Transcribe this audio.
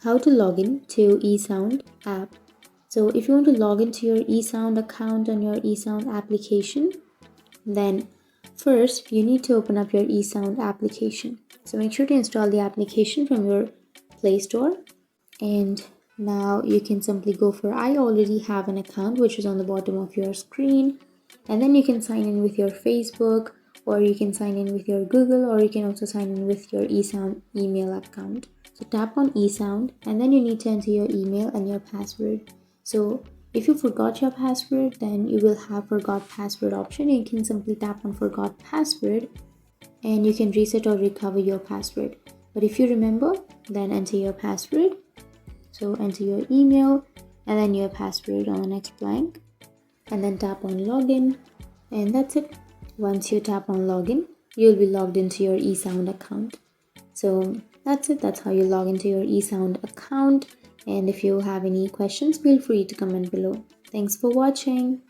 how to log in to eSound app. So if you want to log into your eSound account on your eSound application, then first you need to open up your eSound application. So make sure to install the application from your Play Store. And now you can simply go for I already have an account, which is on the bottom of your screen. And then you can sign in with your Facebook, or you can sign in with your Google, or you can also sign in with your eSound email account. So tap on eSound and then you need to enter your email and your password. So if you forgot your password, then you will have forgot password option. You can simply tap on forgot password and you can reset or recover your password. But if you remember, then enter your password. So enter your email and then your password on the next blank and then tap on login, and that's it. Once you tap on login, you'll be logged into your eSound account. So that's it. That's how you log into your eSound account. And if you have any questions, feel free to comment below. Thanks for watching.